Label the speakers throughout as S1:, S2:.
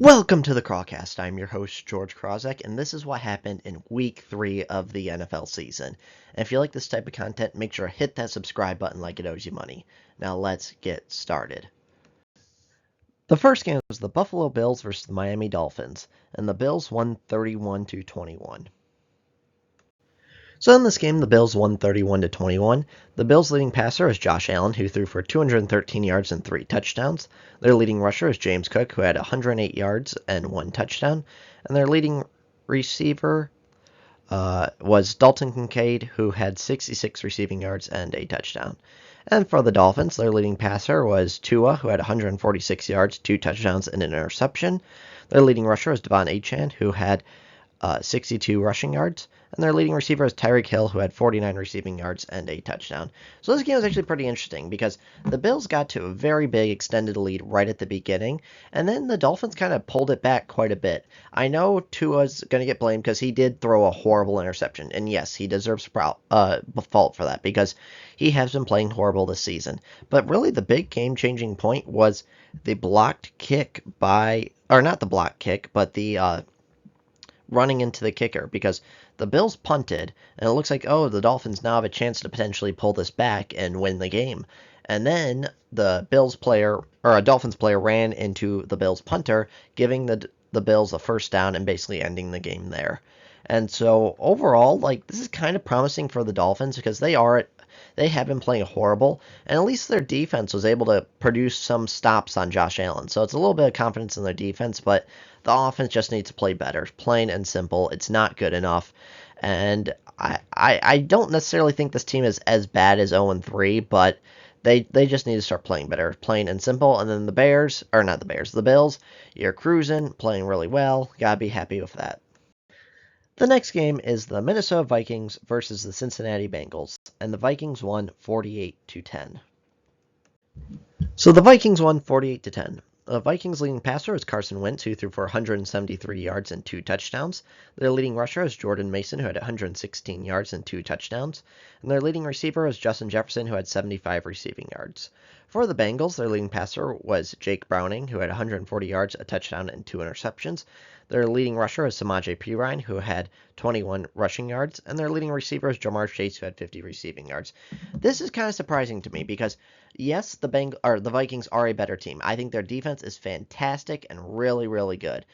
S1: Welcome to the Crawcast. I'm your host, George Krawczak, and this is what happened in Week 3 of the NFL season. And if you like this type of content, make sure to hit that subscribe button like it owes you money. Now let's get started. The first game was the Buffalo Bills versus the Miami Dolphins, and the Bills won 31-21. So in this game, the Bills won 31-21. The Bills' leading passer is Josh Allen, who threw for 213 yards and 3 touchdowns. Their leading rusher is James Cook, who had 108 yards and 1 touchdown. And their leading receiver was Dalton Kincaid, who had 66 receiving yards and a touchdown. And for the Dolphins, their leading passer was Tua, who had 146 yards, 2 touchdowns, and an interception. Their leading rusher is Devon Achane, who had 62 rushing yards. And their leading receiver is Tyreek Hill, who had 49 receiving yards and a touchdown. So this game was actually pretty interesting because the Bills got to a very big extended lead right at the beginning, and then the Dolphins kind of pulled it back quite a bit. I know Tua's going to get blamed because he did throw a horrible interception, and yes, he deserves fault for that because he has been playing horrible this season. But really, the big game-changing point was the blocked kick or not the blocked kick, but the running into the kicker because the Bills punted, and it looks like, oh, the Dolphins now have a chance to potentially pull this back and win the game. And then the Dolphins player ran into the Bills punter, giving the Bills a first down and basically ending the game there. And so overall, this is kind of promising for the Dolphins because they have been playing horrible, and at least their defense was able to produce some stops on Josh Allen. So it's a little bit of confidence in their defense, but the offense just needs to play better. Plain and simple. It's not good enough. And I don't necessarily think this team is as bad as 0-3, but they just need to start playing better. Plain and simple. And then the Bills, you're cruising, playing really well. Gotta be happy with that. The next game is the Minnesota Vikings versus the Cincinnati Bengals, and the Vikings won 48-10. So the Vikings won 48-10. The Vikings' leading passer is Carson Wentz, who threw for 173 yards and 2 touchdowns. Their leading rusher is Jordan Mason, who had 116 yards and 2 touchdowns. And their leading receiver is Justin Jefferson, who had 75 receiving yards. For the Bengals, their leading passer was Jake Browning, who had 140 yards, a touchdown, and 2 interceptions. Their leading rusher is Samaje Perine, who had 21 rushing yards, and their leading receiver is Ja'Marr Chase, who had 50 receiving yards. This is kind of surprising to me because, yes, the Vikings are a better team. I think their defense is fantastic and really, really good.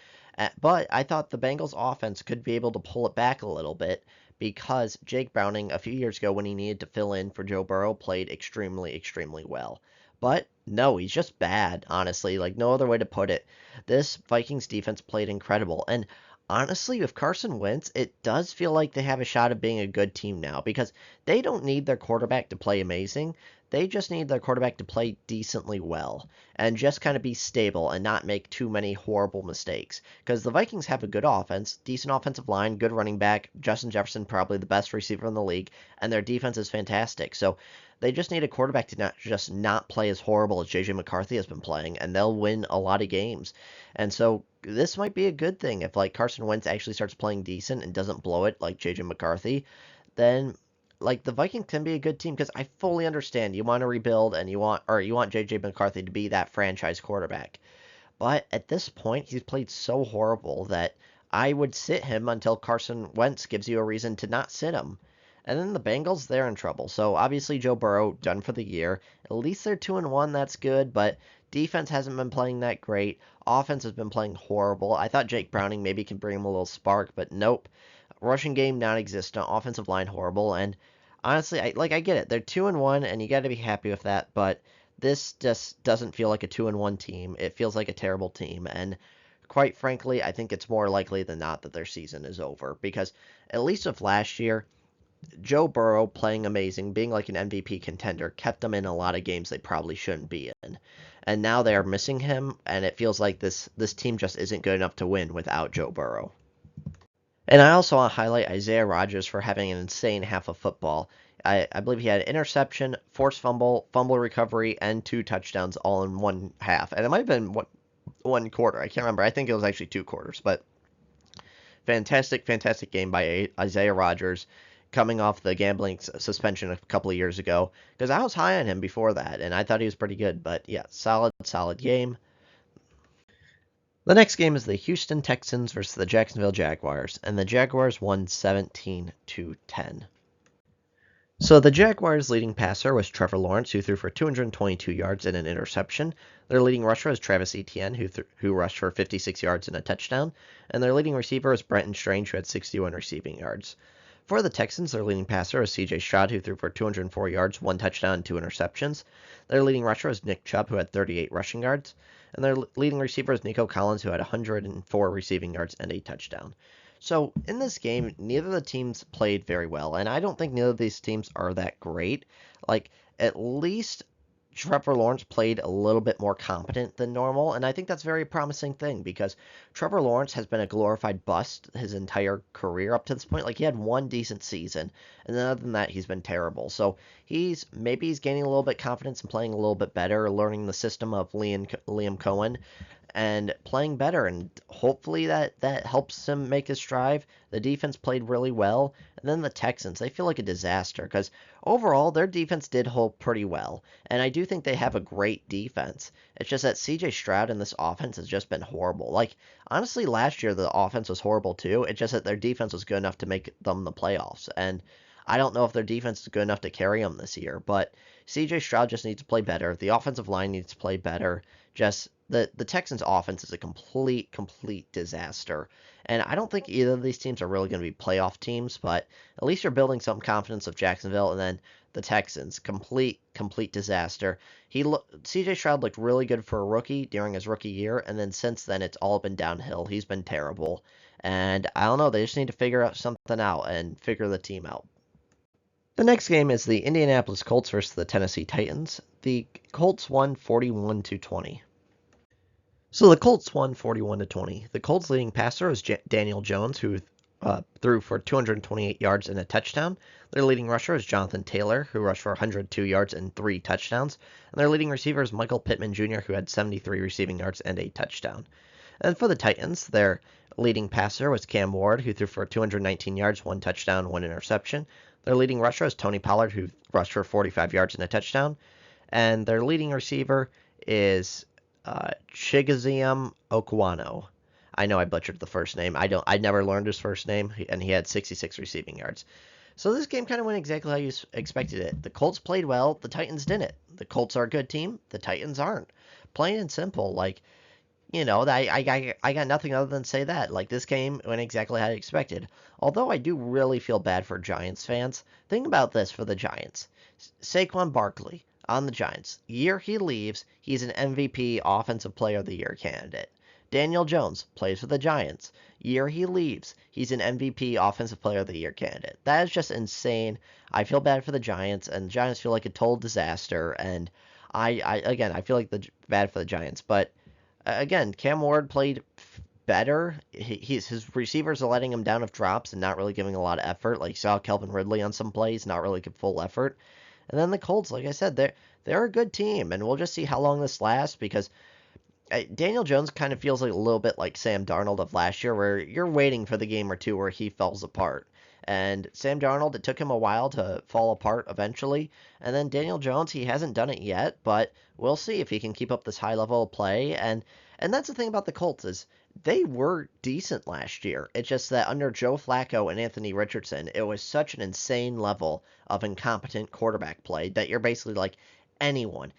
S1: But I thought the Bengals' offense could be able to pull it back a little bit because Jake Browning, a few years ago when he needed to fill in for Joe Burrow, played extremely, extremely well. But no, he's just bad, honestly. No other way to put it. This Vikings defense played incredible. And honestly, with Carson Wentz, it does feel like they have a shot of being a good team now because they don't need their quarterback to play amazing. They just need their quarterback to play decently well and just kind of be stable and not make too many horrible mistakes. Because the Vikings have a good offense, decent offensive line, good running back, Justin Jefferson probably the best receiver in the league, and their defense is fantastic. So they just need a quarterback to not play as horrible as JJ McCarthy has been playing, and they'll win a lot of games. And so this might be a good thing if Carson Wentz actually starts playing decent and doesn't blow it like JJ McCarthy, then the Vikings can be a good team because I fully understand you want to rebuild and you want JJ McCarthy to be that franchise quarterback. But at this point, he's played so horrible that I would sit him until Carson Wentz gives you a reason to not sit him. And then the Bengals, they're in trouble. So obviously Joe Burrow done for the year. At least they're 2-1, that's good, but defense hasn't been playing that great. Offense has been playing horrible. I thought Jake Browning maybe can bring him a little spark, but nope. Rushing game non-existent, offensive line horrible, and honestly, I get it. They're 2-1, and you got to be happy with that. But this just doesn't feel like a 2-1 team. It feels like a terrible team, and quite frankly, I think it's more likely than not that their season is over because at least with last year, Joe Burrow playing amazing, being like an MVP contender, kept them in a lot of games they probably shouldn't be in. And now they are missing him, and it feels like this team just isn't good enough to win without Joe Burrow. And I also want to highlight Isaiah Rodgers for having an insane half of football. I believe he had an interception, forced fumble, fumble recovery, and 2 touchdowns all in one half. And it might have been one quarter. I can't remember. I think it was actually 2 quarters. But fantastic, fantastic game by Isaiah Rodgers coming off the gambling suspension a couple of years ago. Because I was high on him before that, and I thought he was pretty good. But yeah, solid game. The next game is the Houston Texans versus the Jacksonville Jaguars, and the Jaguars won 17-10. So the Jaguars' leading passer was Trevor Lawrence, who threw for 222 yards and an interception. Their leading rusher is Travis Etienne, who rushed for 56 yards and a touchdown. And their leading receiver is Brenton Strange, who had 61 receiving yards. For the Texans, their leading passer is C.J. Stroud, who threw for 204 yards, 1 touchdown, and 2 interceptions. Their leading rusher is Nick Chubb, who had 38 rushing yards. And their leading receiver is Nico Collins, who had 104 receiving yards and a touchdown. So in this game, neither of the teams played very well, and I don't think neither of these teams are that great. Like, at least Trevor Lawrence played a little bit more competent than normal, and I think that's a very promising thing because Trevor Lawrence has been a glorified bust his entire career up to this point. Like, he had one decent season, and then other than that, he's been terrible. So maybe he's gaining a little bit confidence and playing a little bit better, learning the system of Liam Cohen and playing better, and hopefully that helps him make his strive. The defense played really well, and then the Texans, they feel like a disaster because overall their defense did hold pretty well, and I do think they have a great defense. It's just that CJ Stroud in this offense has just been horrible. Like, honestly, last year the offense was horrible too. It's just that their defense was good enough to make them the playoffs, and I don't know if their defense is good enough to carry them this year, but CJ Stroud just needs to play better. The offensive line needs to play better. Just the Texans offense is a complete disaster. And I don't think either of these teams are really going to be playoff teams, but at least you're building some confidence of Jacksonville. And then the Texans, complete disaster. CJ Stroud looked really good for a rookie during his rookie year, and then since then it's all been downhill. He's been terrible. And I don't know, they just need to figure out something out and figure the team out. The next game is the Indianapolis Colts versus the Tennessee Titans. The Colts won 41-20. So the Colts won 41-20. The Colts' leading passer is Daniel Jones, who threw for 228 yards and a touchdown. Their leading rusher is Jonathan Taylor, who rushed for 102 yards and 3 touchdowns. And their leading receiver is Michael Pittman Jr., who had 73 receiving yards and a touchdown. And for the Titans, their leading passer was Cam Ward, who threw for 219 yards, 1 touchdown, 1 interception. Their leading rusher is Tony Pollard, who rushed for 45 yards and a touchdown. And their leading receiver is Chigoziem Okwano. I know I butchered the first name. I never learned his first name, and he had 66 receiving yards. So this game kind of went exactly how you expected it. The Colts played well, the Titans didn't. The Colts are a good team, the Titans aren't. Plain and simple. Like, I got nothing other than say that. Like, this game went exactly how I expected. Although I do really feel bad for Giants fans. Think about this for the Giants. Saquon Barkley on the Giants. Year he leaves, he's an MVP Offensive Player of the Year candidate. Daniel Jones plays for the Giants. Year he leaves, he's an MVP Offensive Player of the Year candidate. That is just insane. I feel bad for the Giants, and the Giants feel like a total disaster. And I feel like bad for the Giants. But again, Cam Ward played better. His receivers are letting him down with drops and not really giving a lot of effort. Like, you saw Calvin Ridley on some plays, not really give full effort. And then the Colts, like I said, they're a good team, and we'll just see how long this lasts because Daniel Jones kind of feels like a little bit like Sam Darnold of last year, where you're waiting for the game or two where he falls apart. And Sam Darnold, it took him a while to fall apart eventually. And then Daniel Jones, he hasn't done it yet, but we'll see if he can keep up this high level of play. And that's the thing about the Colts is they were decent last year. It's just that under Joe Flacco and Anthony Richardson, it was such an insane level of incompetent quarterback play that you're basically like, anyone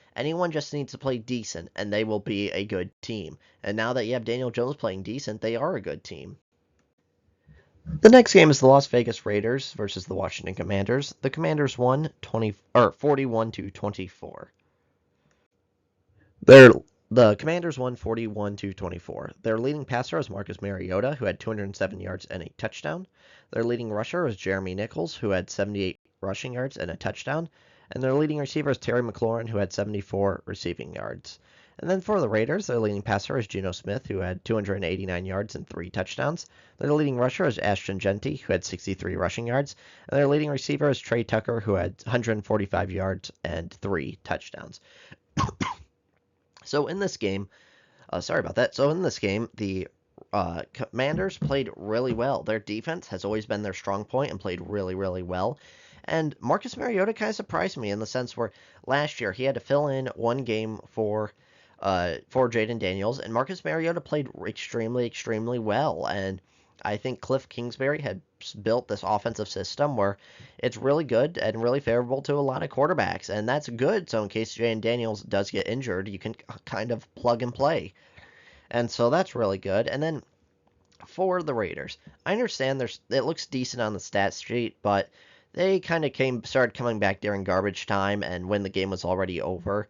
S1: just needs to play decent and they will be a good team. And now that you have Daniel Jones playing decent, they are a good team. The next game is the Las Vegas Raiders versus the Washington Commanders. The Commanders won 41-24. The Commanders won 41-24. Their leading passer was Marcus Mariota, who had 207 yards and a touchdown. Their leading rusher was Jeremy Nichols, who had 78 rushing yards and a touchdown. And their leading receiver is Terry McLaurin, who had 74 receiving yards. And then for the Raiders, their leading passer is Geno Smith, who had 289 yards and 3 touchdowns. Their leading rusher is Ashton Jeanty, who had 63 rushing yards. And their leading receiver is Trey Tucker, who had 145 yards and 3 touchdowns. So in this game, the Commanders played really well. Their defense has always been their strong point and played really, really well. And Marcus Mariota kind of surprised me in the sense where last year he had to fill in one game for for Jaden Daniels, and Marcus Mariota played extremely, extremely well. And I think Cliff Kingsbury had built this offensive system where it's really good and really favorable to a lot of quarterbacks, and that's good. So in case Jaden Daniels does get injured, you can kind of plug and play, and so that's really good. And then for the Raiders, I understand it looks decent on the stat sheet, but they kind of started coming back during garbage time and when the game was already over.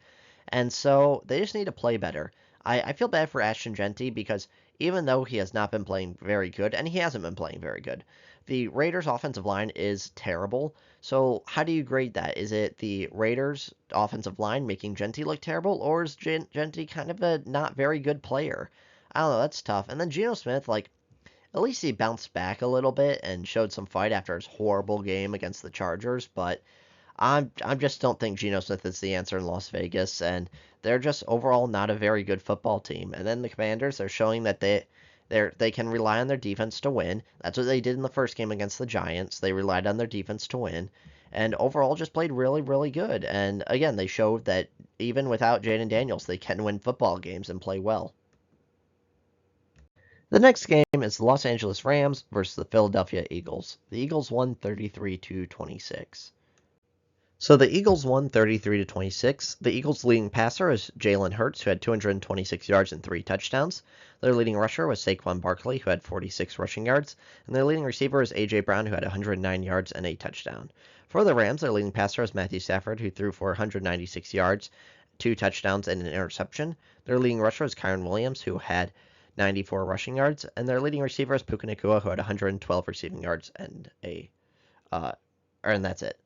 S1: And so they just need to play better. I feel bad for Ashton Jeanty because even though he has not been playing very good, and he hasn't been playing very good, the Raiders' offensive line is terrible. So how do you grade that? Is it the Raiders' offensive line making Jeanty look terrible, or is Jeanty kind of a not very good player? I don't know. That's tough. And then Geno Smith, like, at least he bounced back a little bit and showed some fight after his horrible game against the Chargers, but I just don't think Geno Smith is the answer in Las Vegas, and they're just overall not a very good football team. And then the Commanders are showing that they can rely on their defense to win. That's what they did in the first game against the Giants. They relied on their defense to win, and overall just played really, really good. And again, they showed that even without Jaden Daniels, they can win football games and play well. The next game is the Los Angeles Rams versus the Philadelphia Eagles. The Eagles won 33-26. So the Eagles won 33-26. The Eagles' leading passer is Jalen Hurts, who had 226 yards and 3 touchdowns. Their leading rusher was Saquon Barkley, who had 46 rushing yards. And their leading receiver is A.J. Brown, who had 109 yards and a touchdown. For the Rams, their leading passer is Matthew Stafford, who threw for 196 yards, 2 touchdowns, and an interception. Their leading rusher is Kyren Williams, who had 94 rushing yards, and their leading receiver is Puka Nacua, who had 112 receiving yards and and that's it.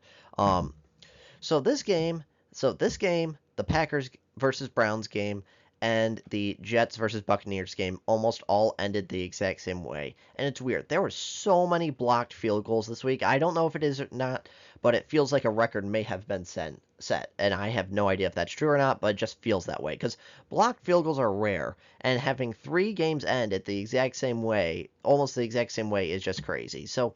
S1: So this game, the Packers versus Browns game, and the Jets versus Buccaneers game almost all ended the exact same way. And it's weird. There were so many blocked field goals this week. I don't know if it is or not, but it feels like a record may have been set. And I have no idea if that's true or not, but it just feels that way. Because blocked field goals are rare. And having 3 games end at the exact same way, almost the exact same way, is just crazy. So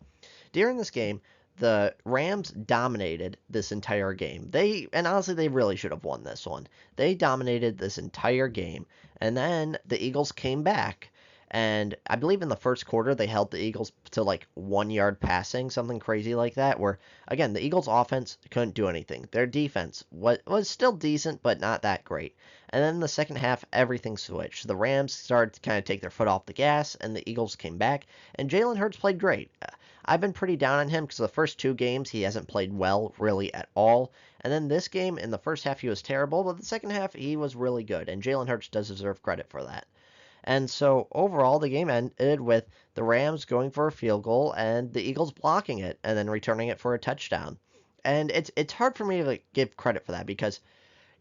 S1: during this game, the Rams dominated this entire game. And honestly, they really should have won this one. They dominated this entire game. And then the Eagles came back. And I believe in the first quarter, they held the Eagles to like 1 yard passing, something crazy like that, where, again, the Eagles' offense couldn't do anything. Their defense was still decent, but not that great. And then in the second half, everything switched. The Rams started to kind of take their foot off the gas, and the Eagles came back. And Jalen Hurts played great. I've been pretty down on him because the first 2 games he hasn't played well really at all. And then this game, in the first half, he was terrible, but the second half, he was really good. And Jalen Hurts does deserve credit for that. And so overall, the game ended with the Rams going for a field goal and the Eagles blocking it and then returning it for a touchdown. And it's hard for me to give credit for that because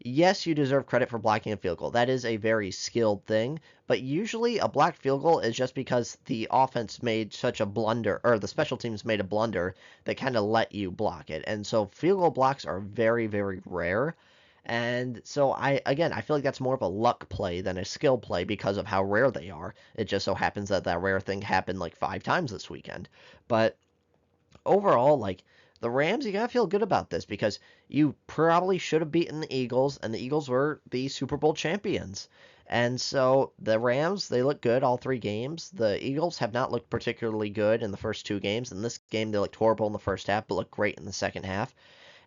S1: yes, you deserve credit for blocking a field goal. That is a very skilled thing, but usually a blocked field goal is just because the offense made such a blunder, or the special teams made a blunder that kind of let you block it. And so field goal blocks are very, very rare. And so I feel like that's more of a luck play than a skill play because of how rare they are. It just so happens that rare thing happened like 5 times this weekend. But overall, like, the Rams, you gotta feel good about this because you probably should have beaten the Eagles, and the Eagles were the Super Bowl champions. And so the Rams, they look good all 3 games. The Eagles have not looked particularly good in the first 2 games. In this game, they looked horrible in the first half, but looked great in the second half.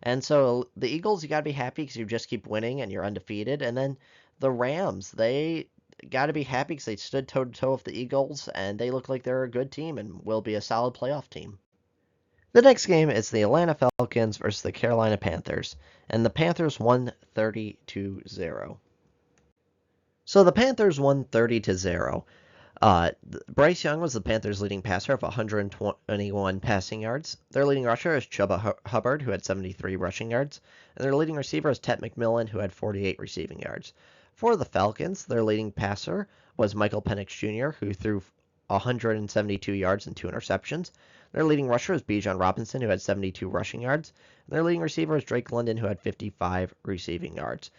S1: And so the Eagles, you got to be happy because you just keep winning and you're undefeated. And then the Rams, they got to be happy because they stood toe to toe with the Eagles and they look like they're a good team and will be a solid playoff team. The next game is the Atlanta Falcons versus the Carolina Panthers, and the Panthers won 30-0. So the Panthers won 30-0. Bryce Young was the Panthers' leading passer of 121 passing yards. Their leading rusher is Chuba Hubbard, who had 73 rushing yards. And their leading receiver is Ted McMillan, who had 48 receiving yards. For the Falcons, their leading passer was Michael Penix Jr., who threw 172 yards and 2 interceptions. Their leading rusher is Bijan Robinson, who had 72 rushing yards. And their leading receiver is Drake London, who had 55 receiving yards.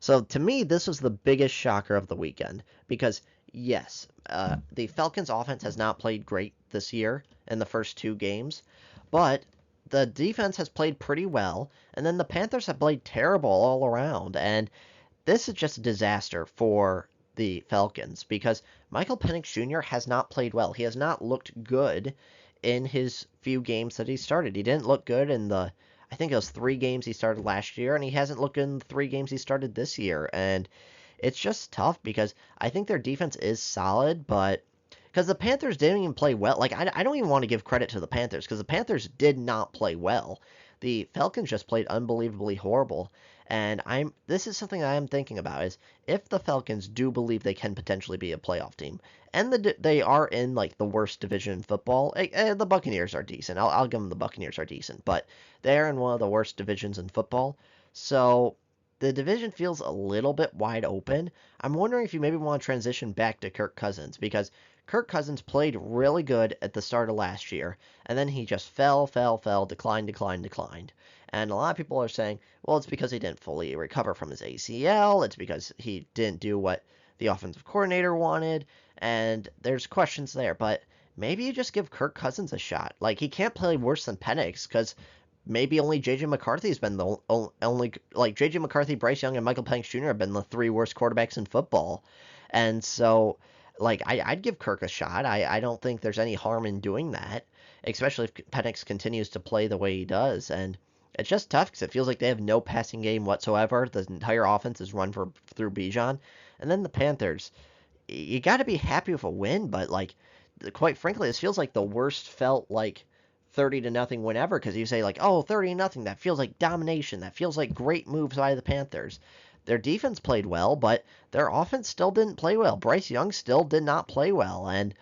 S1: So to me, this was the biggest shocker of the weekend because yes, the Falcons' offense has not played great this year in the first 2 games, but the defense has played pretty well, and then the Panthers have played terrible all around. And this is just a disaster for the Falcons because Michael Penix Jr. has not played well. He has not looked good in his few games that he started. He didn't look good in I think it was 3 games he started last year, and he hasn't looked good in the 3 games he started this year. And it's just tough because I think their defense is solid, but because the Panthers didn't even play well. Like, I don't even want to give credit to the Panthers because the Panthers did not play well. The Falcons just played unbelievably horrible. And this is something I am thinking about is if the Falcons do believe they can potentially be a playoff team, and they are in like the worst division in football. The Buccaneers are decent. I'll give them the Buccaneers are decent, but they're in one of the worst divisions in football. So the division feels a little bit wide open. I'm wondering if you maybe want to transition back to Kirk Cousins because Kirk Cousins played really good at the start of last year, and then he just fell, declined. And a lot of people are saying, well, it's because he didn't fully recover from his ACL. It's because he didn't do what the offensive coordinator wanted. And there's questions there. But maybe you just give Kirk Cousins a shot. Like, he can't play worse than Penix because maybe only J.J. McCarthy's been the only, like, J.J. McCarthy, Bryce Young, and Michael Penix Jr. have been the 3 worst quarterbacks in football. And so, like, I'd give Kirk a shot. I don't think there's any harm in doing that, especially if Penix continues to play the way he does. And it's just tough because it feels like they have no passing game whatsoever. The entire offense is run through Bijan. And then the Panthers, you got to be happy with a win, but, like, quite frankly, this feels like the worst felt, like, 30-0 win ever because you say, like, oh, 30-0, that feels like domination. That feels like great moves by the Panthers. Their defense played well, but their offense still didn't play well. Bryce Young still did not play well. And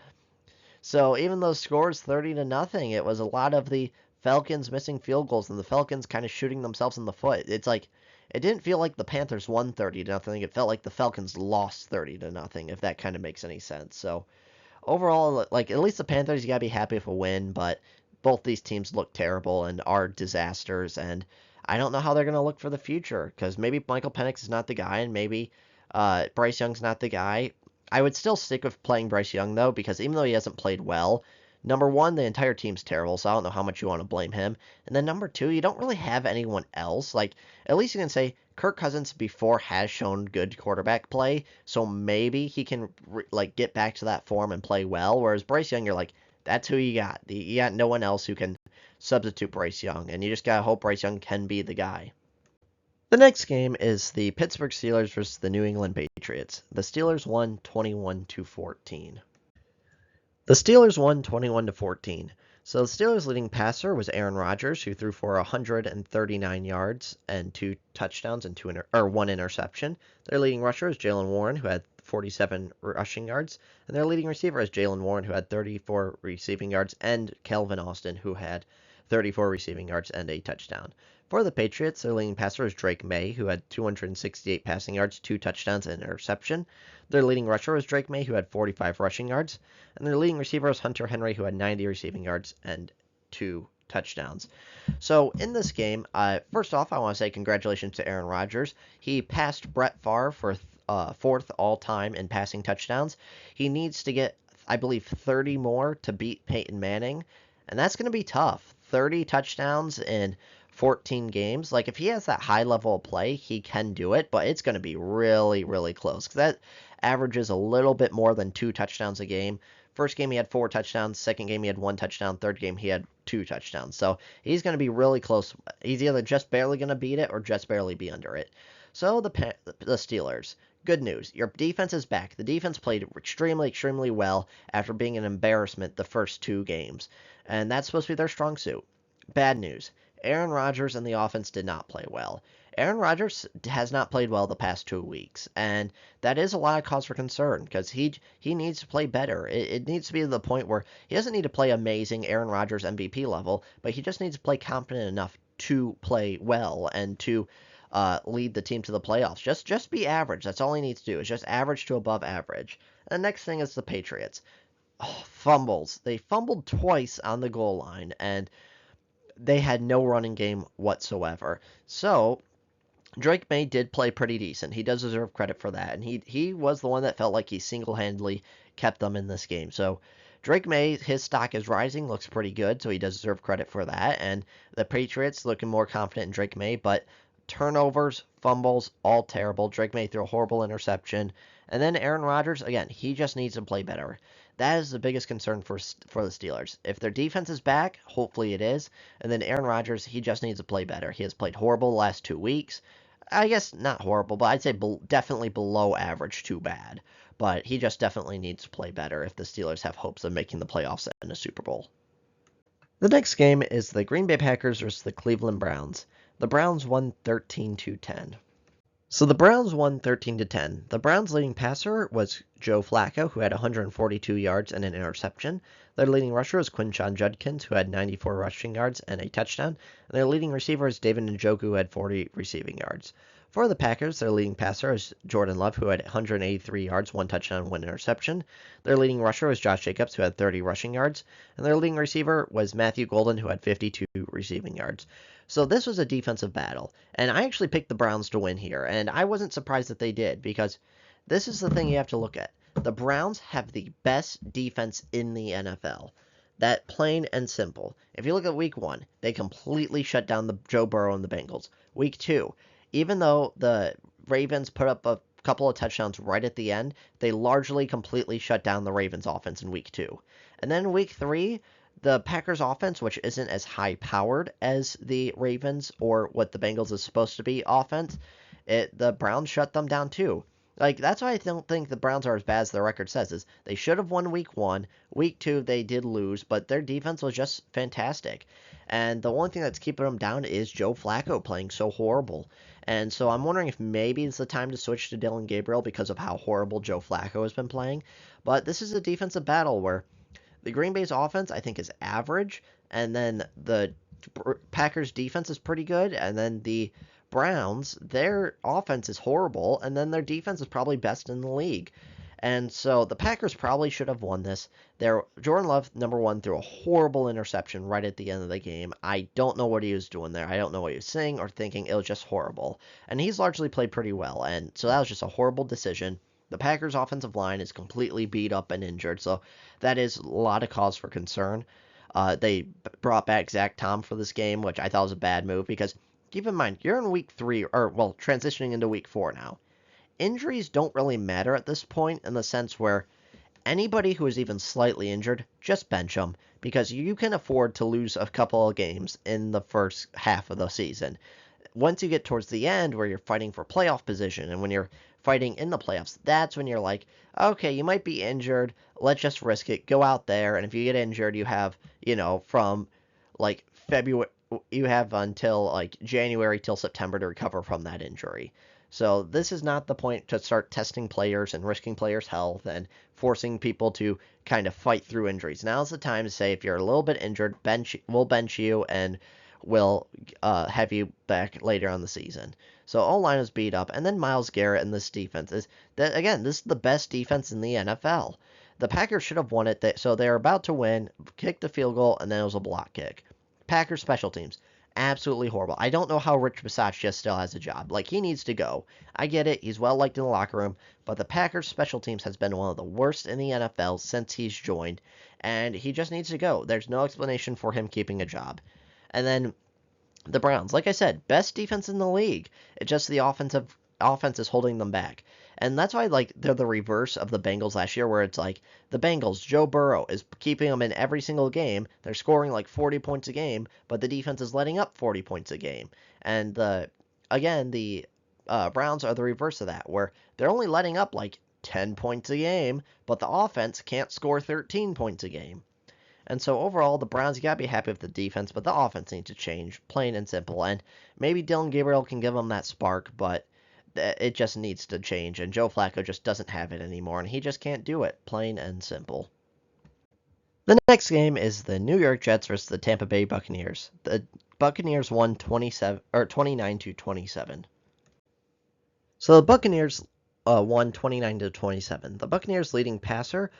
S1: so even though the score is 30-0, it was a lot of the Falcons missing field goals and the Falcons kind of shooting themselves in the foot. It's like it didn't feel like the Panthers won 30-0. It felt like the Falcons lost 30-0, if that kind of makes any sense. So overall, like at least the Panthers, you gotta be happy with a win, but both these teams look terrible and are disasters, and I don't know how they're gonna look for the future because maybe Michael Penix is not the guy, and maybe Bryce Young's not the guy. I would still stick with playing Bryce Young though, because even though he hasn't played well, number one, the entire team's terrible, so I don't know how much you want to blame him. And then number two, you don't really have anyone else. Like at least you can say Kirk Cousins before has shown good quarterback play, so maybe he can like get back to that form and play well. Whereas Bryce Young, you're like, that's who you got. You got no one else who can substitute Bryce Young, and you just gotta hope Bryce Young can be the guy. The next game is the Pittsburgh Steelers versus the New England Patriots. The Steelers won 21-14. The Steelers won 21-14. So the Steelers' leading passer was Aaron Rodgers, who threw for 139 yards and 2 touchdowns and 1 interception. Their leading rusher is Jaylen Warren, who had 47 rushing yards, and their leading receiver is Jaylen Warren, who had 34 receiving yards, and Calvin Austin, who had 34 receiving yards and a touchdown. For the Patriots, their leading passer is Drake May, who had 268 passing yards, 2 touchdowns, and an interception. Their leading rusher was Drake May, who had 45 rushing yards. And their leading receiver is Hunter Henry, who had 90 receiving yards and 2 touchdowns. So in this game, first off, I want to say congratulations to Aaron Rodgers. He passed Brett Favre for 4th all-time in passing touchdowns. He needs to get, I believe, 30 more to beat Peyton Manning. And that's going to be tough. 30 touchdowns in 14 games. Like, if he has that high level of play, he can do it, but it's going to be really, really close because that averages a little bit more than 2 touchdowns a game. First game, he had 4 touchdowns. Second game, he had 1 touchdown. Third game, he had 2 touchdowns. So he's going to be really close. He's either just barely going to beat it or just barely be under it. So the Steelers, good news. Your defense is back. The defense played extremely, extremely well after being an embarrassment the first 2 games. And that's supposed to be their strong suit. Bad news. Aaron Rodgers and the offense did not play well. Aaron Rodgers has not played well the past 2 weeks, and that is a lot of cause for concern because he needs to play better. It needs to be to the point where he doesn't need to play amazing Aaron Rodgers MVP level, but he just needs to play competent enough to play well and to lead the team to the playoffs. Just be average. That's all he needs to do is just average to above average. And the next thing is the Patriots. Oh, fumbles. They fumbled twice on the goal line, and they had no running game whatsoever. So Drake May did play pretty decent. He does deserve credit for that. And he was the one that felt like he single-handedly kept them in this game. So Drake May, his stock is rising, looks pretty good, so he does deserve credit for that. And the Patriots looking more confident in Drake May, but Turnovers, fumbles, all terrible. Drake May threw a horrible interception. And then Aaron Rodgers, again, he just needs to play better. That is the biggest concern for the Steelers. If their defense is back, hopefully it is, and then Aaron Rodgers, he just needs to play better. He has played horrible the last 2 weeks. I guess not horrible, but I'd say definitely below average to bad. But he just definitely needs to play better if the Steelers have hopes of making the playoffs and a Super Bowl. The next game is the Green Bay Packers versus the Cleveland Browns. The Browns won 13-10. So the Browns won 13-10. The Browns' leading passer was Joe Flacco, who had 142 yards and an interception. Their leading rusher was Quinshon Judkins, who had 94 rushing yards and a touchdown. And their leading receiver is David Njoku, who had 40 receiving yards. For the Packers, their leading passer is Jordan Love, who had 183 yards, 1 touchdown, 1 interception. Their leading rusher was Josh Jacobs, who had 30 rushing yards. And their leading receiver was Matthew Golden, who had 52 receiving yards. So this was a defensive battle, and I actually picked the Browns to win here, and I wasn't surprised that they did, because this is the thing you have to look at. The Browns have the best defense in the NFL. That plain and simple. If you look at week 1, they completely shut down the Joe Burrow and the Bengals. Week 2, even though the Ravens put up a couple of touchdowns right at the end, they largely completely shut down the Ravens offense in week 2. And then week 3, the Packers offense, which isn't as high powered as the Ravens or what the Bengals is supposed to be offense, the Browns shut them down too. Like, that's why I don't think the Browns are as bad as their record says. Is they should have won week 1. Week 2 they did lose, but their defense was just fantastic. And the only thing that's keeping them down is Joe Flacco playing so horrible. And so I'm wondering if maybe it's the time to switch to Dillon Gabriel because of how horrible Joe Flacco has been playing. But this is a defensive battle where the Green Bay's offense, I think, is average, and then the Packers' defense is pretty good, and then the Browns, their offense is horrible, and then their defense is probably best in the league. And so the Packers probably should have won this. Jordan Love, number 1, threw a horrible interception right at the end of the game. I don't know what he was doing there. I don't know what he was saying or thinking. It was just horrible. And he's largely played pretty well, and so that was just a horrible decision. The Packers' offensive line is completely beat up and injured, so that is a lot of cause for concern. They brought back Zach Tom for this game, which I thought was a bad move because keep in mind, you're in week 3, or, well, transitioning into week 4 now. Injuries don't really matter at this point in the sense where anybody who is even slightly injured, just bench them because you can afford to lose a couple of games in the first half of the season. Once you get towards the end where you're fighting for playoff position and when you're fighting in the playoffs, that's when you're like, okay, you might be injured. Let's just risk it. Go out there. And if you get injured, you have, from like February, you have until like January till September to recover from that injury. So this is not the point to start testing players and risking players' health and forcing people to kind of fight through injuries. Now's the time to say if you're a little bit injured, we'll bench you and we'll have you back later on the season. So O-line is beat up, and then Myles Garrett and this defense is that again. This is the best defense in the NFL. The Packers should have won it, so they're about to win, kicked the field goal, and then it was a block kick. Packers special teams, absolutely horrible. I don't know how Rich Bisaccia still has a job. Like, he needs to go. I get it, he's well liked in the locker room, but the Packers special teams has been one of the worst in the NFL since he's joined, and he just needs to go. There's no explanation for him keeping a job. And then the Browns, like I said, best defense in the league. It's just the offense is holding them back. And that's why they're the reverse of the Bengals last year, where it's like the Bengals, Joe Burrow is keeping them in every single game. They're scoring like 40 points a game, but the defense is letting up 40 points a game. And the Browns are the reverse of that, where they're only letting up like 10 points a game, but the offense can't score 13 points a game. And so overall, the Browns, you got to be happy with the defense, but the offense needs to change, plain and simple. And maybe Dillon Gabriel can give them that spark, but it just needs to change. And Joe Flacco just doesn't have it anymore, and he just can't do it, plain and simple. The next game is the New York Jets versus the Tampa Bay Buccaneers. The Buccaneers won 29-27. So the Buccaneers won 29-27. The Buccaneers' leading passer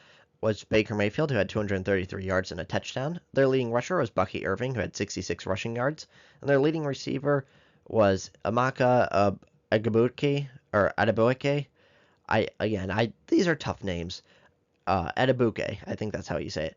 S1: was Baker Mayfield, who had 233 yards and a touchdown. Their leading rusher was Bucky Irving, who had 66 rushing yards. And their leading receiver was Amaka Agabuke, or Adabuke. These are tough names. Adabuke, I think that's how you say it.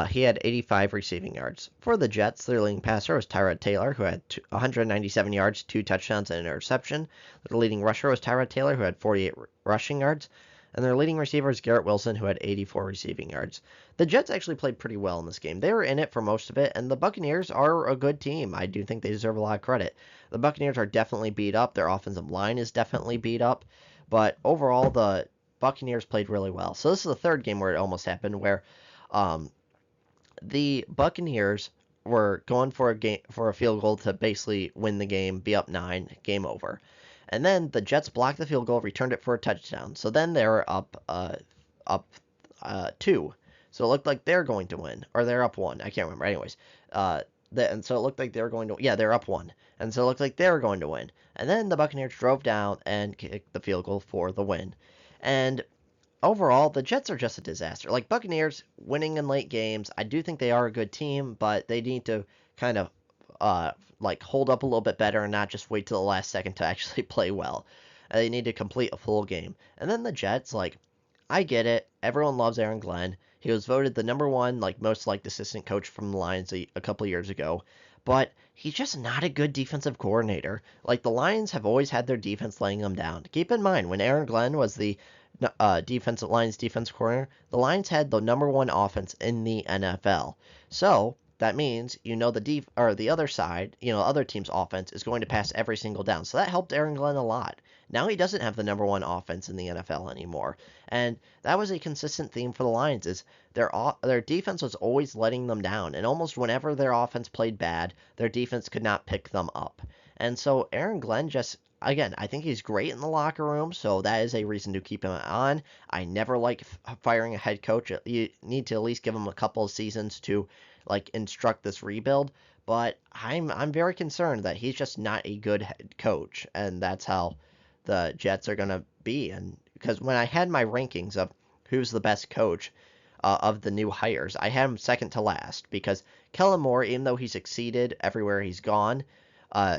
S1: He had 85 receiving yards. For the Jets, their leading passer was Tyrod Taylor, who had 197 yards, 2 touchdowns, and an interception. Their leading rusher was Tyrod Taylor, who had 48 rushing yards. And their leading receiver was Garrett Wilson, who had 84 receiving yards. The Jets actually played pretty well in this game. They were in it for most of it, and the Buccaneers are a good team. I do think they deserve a lot of credit. The Buccaneers are definitely beat up. Their offensive line is definitely beat up. But overall, the Buccaneers played really well. So this is the third game where it almost happened, where the Buccaneers were going for a field goal to basically win the game, be up 9, game over. And then the Jets blocked the field goal, returned it for a touchdown. So then they were up 2. So it looked like they're going to win, or they're up 1. I can't remember. Anyways, and so it looked like they were going to, yeah, they're up 1. And so it looked like they were going to win. And then the Buccaneers drove down and kicked the field goal for the win. And overall, the Jets are just a disaster. Like, Buccaneers winning in late games, I do think they are a good team, but they need to kind of hold up a little bit better and not just wait till the last second to actually play well. They need to complete a full game. And then the Jets, I get it. Everyone loves Aaron Glenn. He was voted the number 1 most liked assistant coach from the Lions a couple years ago. But he's just not a good defensive coordinator. The Lions have always had their defense laying them down. Keep in mind, when Aaron Glenn was the Lions defense coordinator, the Lions had the number 1 offense in the NFL. So that means the other side, other team's offense is going to pass every single down. So that helped Aaron Glenn a lot. Now he doesn't have the number 1 offense in the NFL anymore, and that was a consistent theme for the Lions. Is their defense was always letting them down, and almost whenever their offense played bad, their defense could not pick them up. And so Aaron Glenn just, again, I think he's great in the locker room, so that is a reason to keep him on. I never like firing a head coach. You need to at least give him a couple of seasons to instruct this rebuild. But I'm very concerned that he's just not a good head coach, and that's how the Jets are going to be. And because when I had my rankings of who's the best coach of the new hires, I had him second to last because Kellen Moore, even though he succeeded everywhere he's gone,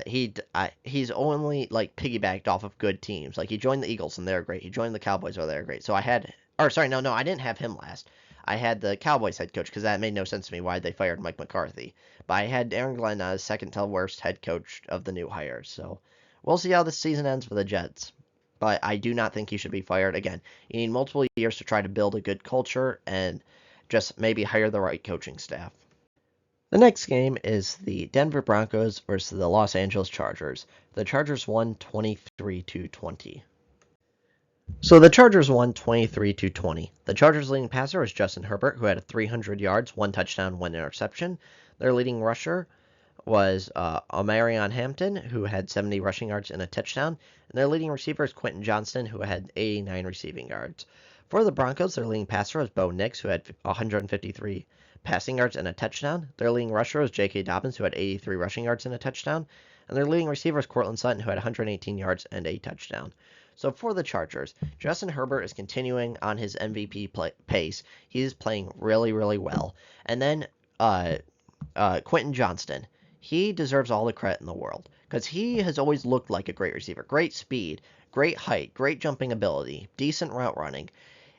S1: he's only piggybacked off of good teams. He joined the Eagles and they're great. He joined the Cowboys, oh, they're great. So I didn't have him last. I had the Cowboys head coach because that made no sense to me why they fired Mike McCarthy. But I had Aaron Glenn as second to worst head coach of the new hires. So we'll see how this season ends for the Jets. But I do not think he should be fired. Again, you need multiple years to try to build a good culture and just maybe hire the right coaching staff. The next game is the Denver Broncos versus the Los Angeles Chargers. The Chargers won 23-20. So the Chargers won 23-20. The Chargers' leading passer was Justin Herbert, who had 300 yards, 1 touchdown, 1 interception. Their leading rusher was Omarion Hampton, who had 70 rushing yards and a touchdown. And their leading receiver is Quentin Johnston, who had 89 receiving yards. For the Broncos, their leading passer was Bo Nix, who had 153 passing yards and a touchdown. Their leading rusher was J.K. Dobbins, who had 83 rushing yards and a touchdown. And their leading receiver is Courtland Sutton, who had 118 yards and a touchdown. So for the Chargers, Justin Herbert is continuing on his MVP pace. He's playing really, really well. And then Quentin Johnston, he deserves all the credit in the world because he has always looked like a great receiver. Great speed, great height, great jumping ability, decent route running.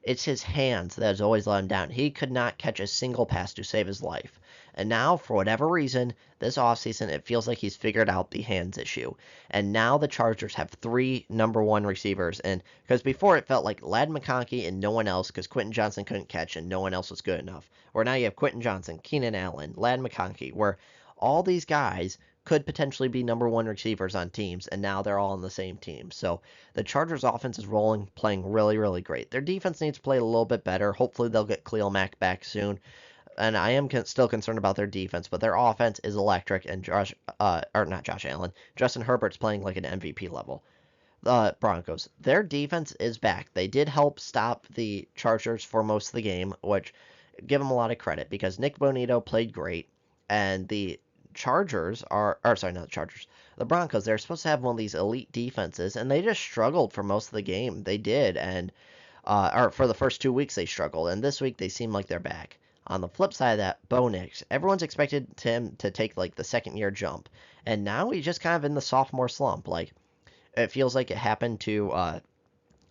S1: It's his hands that has always let him down. He could not catch a single pass to save his life. And now, for whatever reason, this offseason, it feels like he's figured out the hands issue. And now the Chargers have 3 number 1 receivers. And because before it felt like Ladd McConkey and no one else because Quentin Johnston couldn't catch and no one else was good enough. Or now you have Quentin Johnston, Keenan Allen, Ladd McConkey, where all these guys could potentially be number 1 receivers on teams, and now they're all on the same team. So the Chargers offense is rolling, playing really, really great. Their defense needs to play a little bit better. Hopefully they'll get Khalil Mack back soon. And I am still concerned about their defense, but their offense is electric, and Justin Herbert's playing like an MVP level. The Broncos, their defense is back. They did help stop the Chargers for most of the game, which give them a lot of credit because Nick Bonito played great, and the the Broncos, they're supposed to have one of these elite defenses, and they just struggled for most of the game. They did, and or for the first 2 weeks they struggled, and this week they seem like they're back. On the flip side of that, Bo Nix, everyone's expected him to take the second year jump, and now he's just kind of in the sophomore slump. It feels like it happened to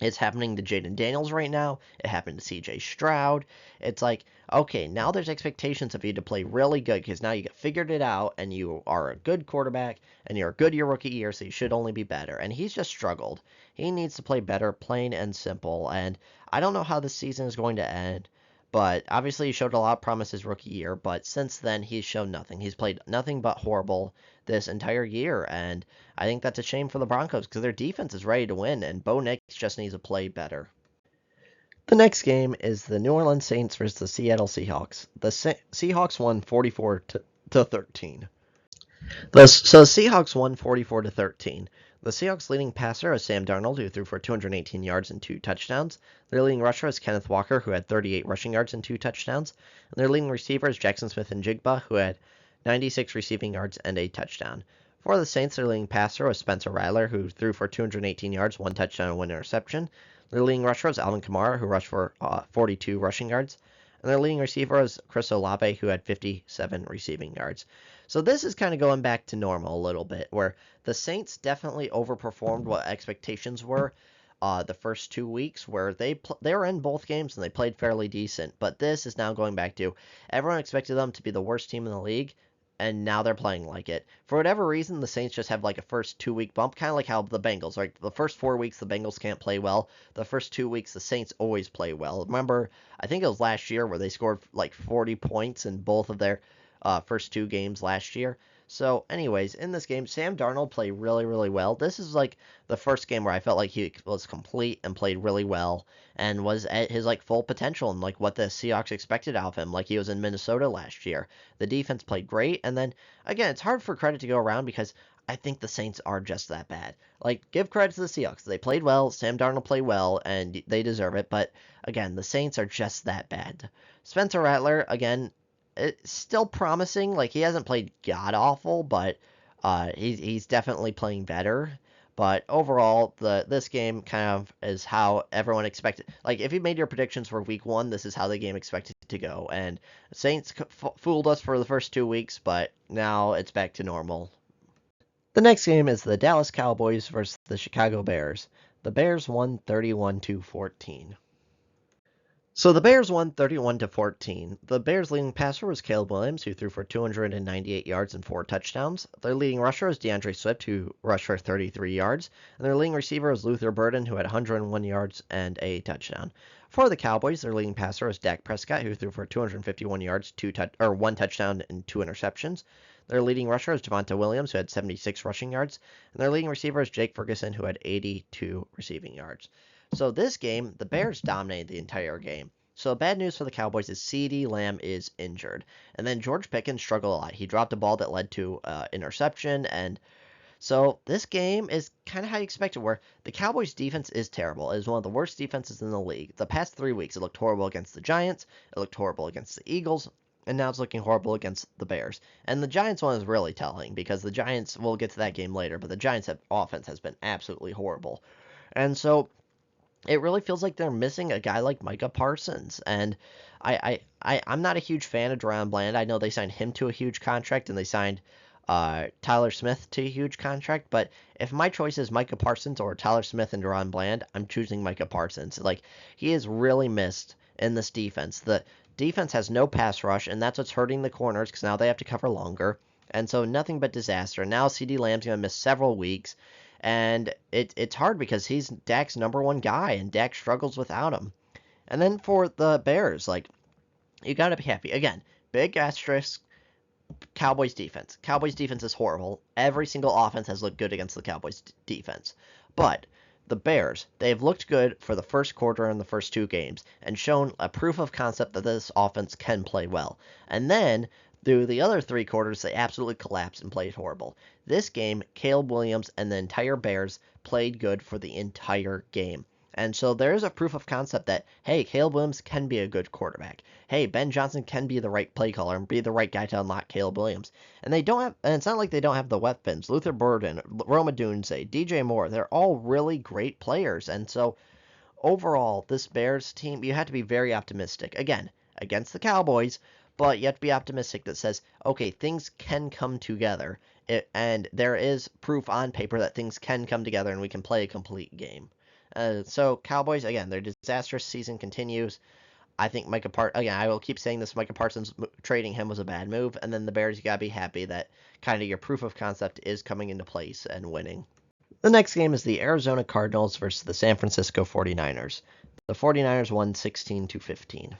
S1: It's happening to Jaden Daniels right now. It happened to CJ Stroud. It's like, okay, now there's expectations of you to play really good because now you figured it out and you are a good quarterback and you're good your rookie year, so you should only be better. And he's just struggled. He needs to play better, plain and simple. And I don't know how this season is going to end, but obviously he showed a lot of promise his rookie year, but since then he's shown nothing. He's played nothing but horrible this entire year, and I think that's a shame for the Broncos because their defense is ready to win, and Bo Nix just needs to play better. The next game is the New Orleans Saints versus the Seattle Seahawks. The Seahawks won 44 to 13. So the Seahawks won 44 to 13. The Seahawks' leading passer is Sam Darnold, who threw for 218 yards and 2 touchdowns. Their leading rusher is Kenneth Walker, who had 38 rushing yards and 2 touchdowns. And their leading receiver is Jackson Smith-Njigba, who had 96 receiving yards and a touchdown. For the Saints, their leading passer was Spencer Rattler, who threw for 218 yards, 1 touchdown, and 1 interception. Their leading rusher was Alvin Kamara, who rushed for 42 rushing yards. And their leading receiver was Chris Olave, who had 57 receiving yards. So this is kind of going back to normal a little bit, where the Saints definitely overperformed what expectations were the first 2 weeks, where they were in both games and they played fairly decent. But this is now going back to everyone expected them to be the worst team in the league, and now they're playing like it. For whatever reason, the Saints just have like a first 2 week bump, kind of like how the Bengals, right? The first 4 weeks, the Bengals can't play well. The first 2 weeks, the Saints always play well. Remember, I think it was last year where they scored like 40 points in both of their first 2 games last year. So, anyways, in this game, Sam Darnold played really, really well. This is like the first game where I felt like he was complete and played really well and was at his like full potential and like what the Seahawks expected out of him, like he was in Minnesota last year. The defense played great, and then again, it's hard for credit to go around because I think the Saints are just that bad. Like, give credit to the Seahawks. They played well, Sam Darnold played well, and they deserve it, but again, the Saints are just that bad. Spencer Rattler, again, it's still promising. Like, he hasn't played god awful, but he's definitely playing better. But overall, this game kind of is how everyone expected. Like, if you made your predictions for Week 1, this is how the game expected to go. And Saints fooled us for the first 2 weeks, but now it's back to normal. The next game is the Dallas Cowboys versus the Chicago Bears. The Bears won 31 to 14. So the Bears won 31 to 14. The Bears' leading passer was Caleb Williams, who threw for 298 yards and 4 touchdowns. Their leading rusher was DeAndre Swift, who rushed for 33 yards. And their leading receiver was Luther Burden, who had 101 yards and a touchdown. For the Cowboys, their leading passer was Dak Prescott, who threw for 251 yards, 1 touchdown, and 2 interceptions. Their leading rusher is Javonte Williams, who had 76 rushing yards. And their leading receiver is Jake Ferguson, who had 82 receiving yards. So this game, the Bears dominated the entire game. So bad news for the Cowboys is CeeDee Lamb is injured. And then George Pickens struggled a lot. He dropped a ball that led to interception. And so this game is kind of how you expect it, where the Cowboys defense is terrible. It is one of the worst defenses in the league. The past 3 weeks, it looked horrible against the Giants. It looked horrible against the Eagles. And now it's looking horrible against the Bears. And the Giants one is really telling because the Giants, we'll get to that game later, but the Giants' offense has been absolutely horrible. And so it really feels like they're missing a guy like Micah Parsons. And I'm not a huge fan of DaRon Bland. I know they signed him to a huge contract and they signed Tyler Smith to a huge contract. But if my choice is Micah Parsons or Tyler Smith and DaRon Bland, I'm choosing Micah Parsons. Like, he is really missed in this defense. The defense has no pass rush, and that's what's hurting the corners because now they have to cover longer. And so nothing but disaster. Now CeeDee Lamb's going to miss several weeks. And it's hard because he's Dak's number one guy, and Dak struggles without him. And then for the Bears, like, you got to be happy. Again, big asterisk, Cowboys defense. Cowboys defense is horrible. Every single offense has looked good against the Cowboys defense. But the Bears, they've looked good for the first quarter and the first 2 games and shown a proof of concept that this offense can play well. And then through the other 3 quarters, they absolutely collapsed and played horrible. This game, Caleb Williams and the entire Bears played good for the entire game. And so there is a proof of concept that, hey, Caleb Williams can be a good quarterback. Hey, Ben Johnson can be the right play caller and be the right guy to unlock Caleb Williams. And they don't have, and it's not like they don't have the weapons. Luther Burden, Rome Odunze, DJ Moore, they're all really great players. And so overall, this Bears team, you have to be very optimistic. Again, against the Cowboys, but you have to be optimistic that says, okay, things can come together. And there is proof on paper that things can come together and we can play a complete game. So Cowboys, again, their disastrous season continues. I think again, I will keep saying this, Micah Parsons trading him was a bad move, and then the Bears, you got to be happy that kind of your proof of concept is coming into place and winning. The next game is the Arizona Cardinals versus the San Francisco 49ers. The 49ers won 16-15.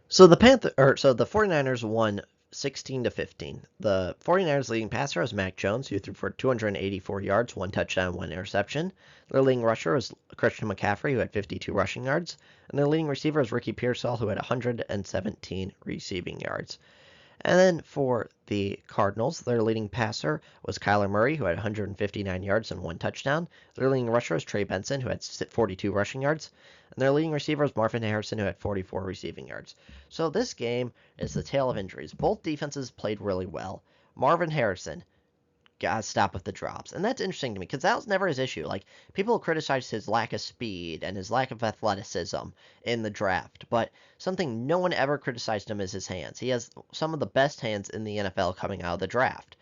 S1: So the 49ers won 16-15. The 49ers leading passer was Mac Jones, who threw for 284 yards, 1 touchdown, 1 interception. Their leading rusher was Christian McCaffrey, who had 52 rushing yards, and their leading receiver was Ricky Pearsall, who had 117 receiving yards. And then for the Cardinals, their leading passer was Kyler Murray, who had 159 yards and 1 touchdown. Their leading rusher was Trey Benson, who had 42 rushing yards. And their leading receiver was Marvin Harrison, who had 44 receiving yards. So this game is the tale of injuries. Both defenses played really well. Marvin Harrison, gotta stop with the drops. And that's interesting to me because that was never his issue. Like, people criticized his lack of speed and his lack of athleticism in the draft, but something no one ever criticized him is his hands. He has some of the best hands in the NFL coming out of the draft.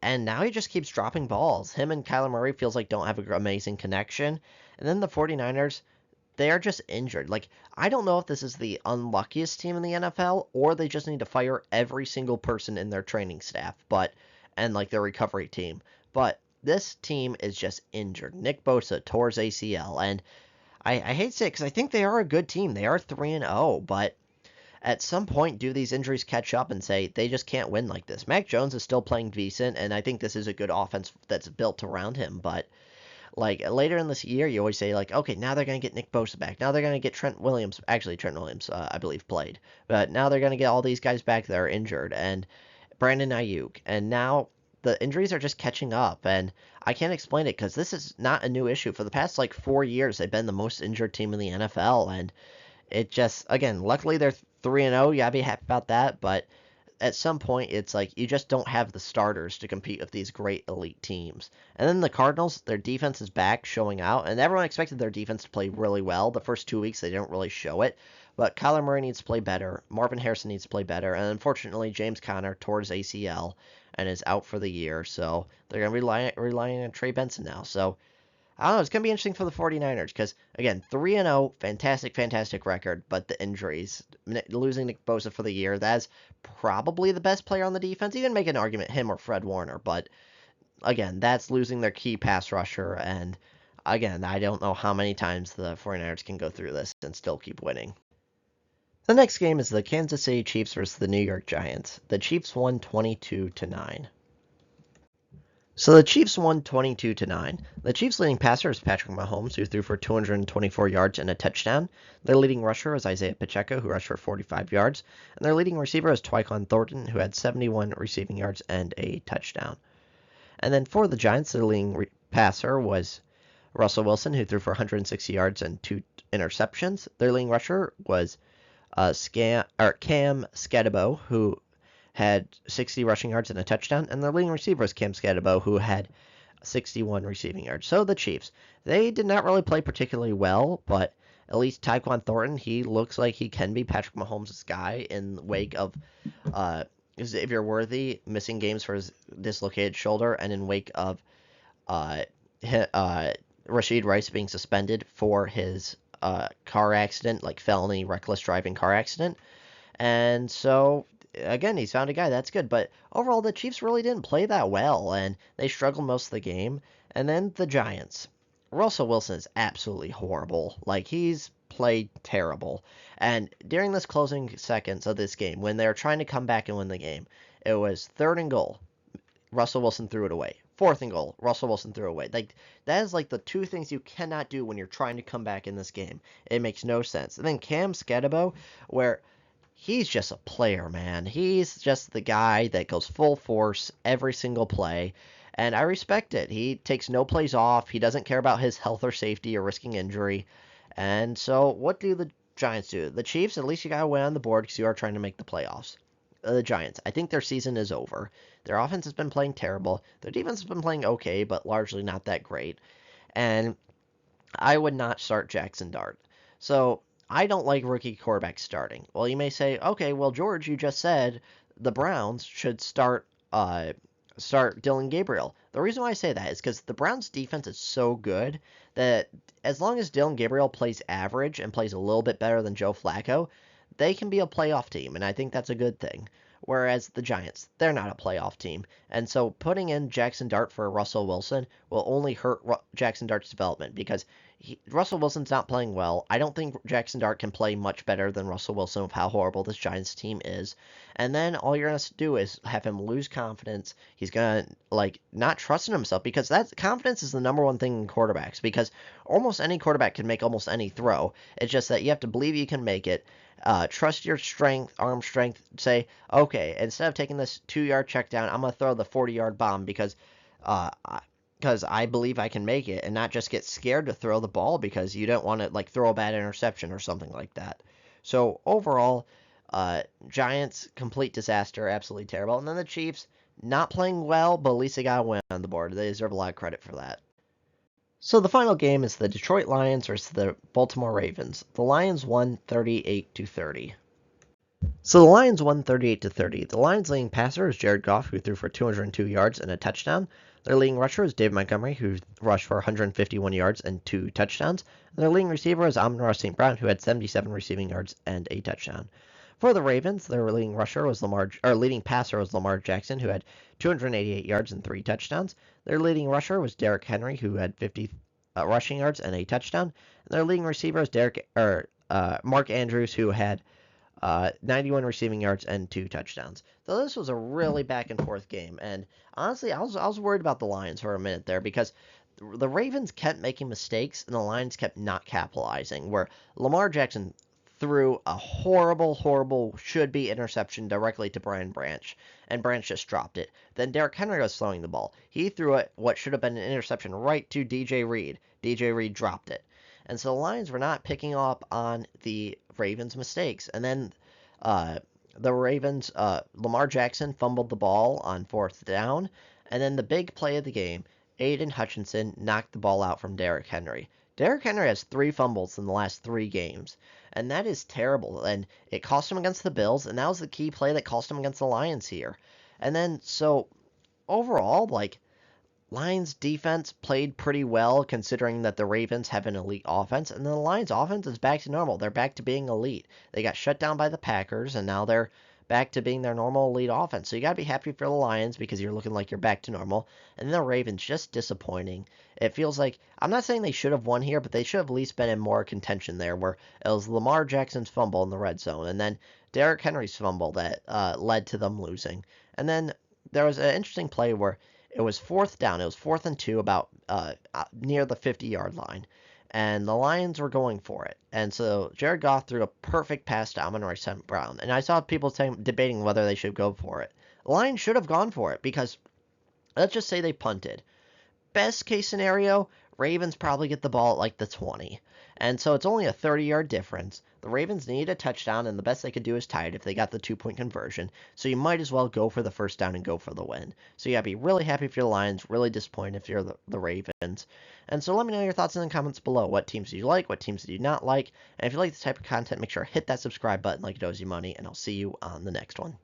S1: And now he just keeps dropping balls. Him and Kyler Murray feels like don't have an amazing connection. And then the 49ers, they are just injured. Like, I don't know if this is the unluckiest team in the NFL or they just need to fire every single person in their training staff, and like their recovery team. But this team is just injured. Nick Bosa tore his ACL, and I hate to say it because I think they are a good team. They are 3-0, but at some point, do these injuries catch up and say they just can't win like this? Mac Jones is still playing decent, and I think this is a good offense that's built around him, but like later in this year, you always say like, okay, now they're going to get Nick Bosa back. Now they're going to get Trent Williams. Actually, Trent Williams, I believe, played. But now they're going to get all these guys back that are injured. And Brandon Ayuk. And now the injuries are just catching up. And I can't explain it because this is not a new issue. For the past like 4 years, they've been the most injured team in the NFL. And it just, again, luckily they're 3-0. You gotta be happy about that. But at some point, it's like you just don't have the starters to compete with these great elite teams. And then the Cardinals, their defense is back, showing out, and everyone expected their defense to play really well. The first 2 weeks, they didn't really show it, but Kyler Murray needs to play better. Marvin Harrison needs to play better, and unfortunately, James Conner tore his ACL and is out for the year, so they're going to be relying on Trey Benson now. So I don't know. It's going to be interesting for the 49ers because, again, 3-0, fantastic, fantastic record, but the injuries, losing Nick Bosa for the year, that's probably the best player on the defense. You can make an argument, him or Fred Warner, but, again, that's losing their key pass rusher, and, again, I don't know how many times the 49ers can go through this and still keep winning. The next game is the Kansas City Chiefs versus the New York Giants. The Chiefs won 22-9. So the Chiefs won 22-9. The Chiefs' leading passer is Patrick Mahomes, who threw for 224 yards and a touchdown. Their leading rusher is Isaiah Pacheco, who rushed for 45 yards. And their leading receiver is Tyquan Thornton, who had 71 receiving yards and a touchdown. And then for the Giants, their leading passer was Russell Wilson, who threw for 160 yards and 2 interceptions. Their leading rusher was Cam Skadabo, who had 60 rushing yards and a touchdown, and their leading receiver was Cam Skadabo, who had 61 receiving yards. So the Chiefs, they did not really play particularly well, but at least Tyquan Thornton, he looks like he can be Patrick Mahomes' guy in the wake of Xavier Worthy missing games for his dislocated shoulder, and in wake of Rashid Rice being suspended for his car accident, like felony reckless driving car accident. And so, again, he's found a guy. That's good. But overall, the Chiefs really didn't play that well, and they struggled most of the game. And then the Giants. Russell Wilson is absolutely horrible. Like, he's played terrible. And during this closing seconds of this game, when they were trying to come back and win the game, it was 3rd and goal. Russell Wilson threw it away. 4th and goal. Russell Wilson threw it away. Like, that is like the two things you cannot do when you're trying to come back in this game. It makes no sense. And then Cam Skadabo, where he's just a player, man. He's just the guy that goes full force every single play, and I respect it. He takes no plays off. He doesn't care about his health or safety or risking injury. And so what do the Giants do? The Chiefs, at least you got to win on the board because you are trying to make the playoffs. The Giants, I think their season is over. Their offense has been playing terrible. Their defense has been playing okay, but largely not that great. And I would not start Jackson Dart. So I don't like rookie quarterbacks starting. Well, you may say, okay, well, George, you just said the Browns should start start Dillon Gabriel. The reason why I say that is because the Browns' defense is so good that as long as Dillon Gabriel plays average and plays a little bit better than Joe Flacco, they can be a playoff team, and I think that's a good thing. Whereas the Giants, they're not a playoff team. And so putting in Jackson Dart for Russell Wilson will only hurt Jackson Dart's development because Russell Wilson's not playing well. I don't think Jackson Dart can play much better than Russell Wilson with how horrible this Giants team is. And then all you're going to do is have him lose confidence. He's going to, not trust in himself because that confidence is the number one thing in quarterbacks because almost any quarterback can make almost any throw. It's just that you have to believe you can make it. Trust your strength, arm strength. Say, okay, instead of taking this 2-yard check down, I'm going to throw the 40-yard bomb because I believe I can make it and not just get scared to throw the ball because you don't want to throw a bad interception or something like that. So overall, Giants, complete disaster, absolutely terrible. And then the Chiefs, not playing well, but at least they got a win on the board. They deserve a lot of credit for that. So the final game is the Detroit Lions versus the Baltimore Ravens. The Lions won 38-30. So the Lions won 38-30. The Lions' leading passer is Jared Goff, who threw for 202 yards and a touchdown. Their leading rusher is Dave Montgomery, who rushed for 151 yards and 2 touchdowns. And their leading receiver is Amon-Ra St. Brown, who had 77 receiving yards and a touchdown. For the Ravens, their leading passer was Lamar Jackson, who had 288 yards and 3 touchdowns. Their leading rusher was Derrick Henry, who had 50 rushing yards and a touchdown. And their leading receiver is Mark Andrews, who had 91 receiving yards and 2 touchdowns. So this was a really back and forth game. And honestly, I was worried about the Lions for a minute there because the Ravens kept making mistakes and the Lions kept not capitalizing. Where Lamar Jackson threw a horrible should-be interception directly to Brian Branch, and Branch just dropped it. Then Derrick Henry was throwing the ball. He threw what should have been an interception right to DJ Reed. DJ Reed dropped it. And so the Lions were not picking up on the Ravens' mistakes. And then the Ravens, Lamar Jackson fumbled the ball on 4th down. And then the big play of the game, Aiden Hutchinson knocked the ball out from Derrick Henry. Derrick Henry has 3 fumbles in the last 3 games. And that is terrible. And it cost him against the Bills. And that was the key play that cost him against the Lions here. And then, so overall, Lions defense played pretty well considering that the Ravens have an elite offense, and the Lions offense is back to normal. They're back to being elite. They got shut down by the Packers, and now they're back to being their normal elite offense. So you got to be happy for the Lions because you're looking like you're back to normal. And then the Ravens, just disappointing. It feels like, I'm not saying they should have won here, but they should have at least been in more contention there, where it was Lamar Jackson's fumble in the red zone, and then Derrick Henry's fumble that led to them losing. And then there was an interesting play where it was 4th down. It was 4th and 2 about near the 50-yard line. And the Lions were going for it. And so Jared Goff threw a perfect pass to Amon-Ra St. Brown. And I saw people debating whether they should go for it. The Lions should have gone for it because let's just say they punted. Best case scenario, Ravens probably get the ball at the 20. And so it's only a 30-yard difference. The Ravens need a touchdown, and the best they could do is tie it if they got the 2-point conversion. So you might as well go for the first down and go for the win. So you got to be really happy if you're the Lions, really disappointed if you're the Ravens. And so let me know your thoughts in the comments below. What teams do you like? What teams do you not like? And if you like this type of content, make sure to hit that subscribe button like it owes you money, and I'll see you on the next one.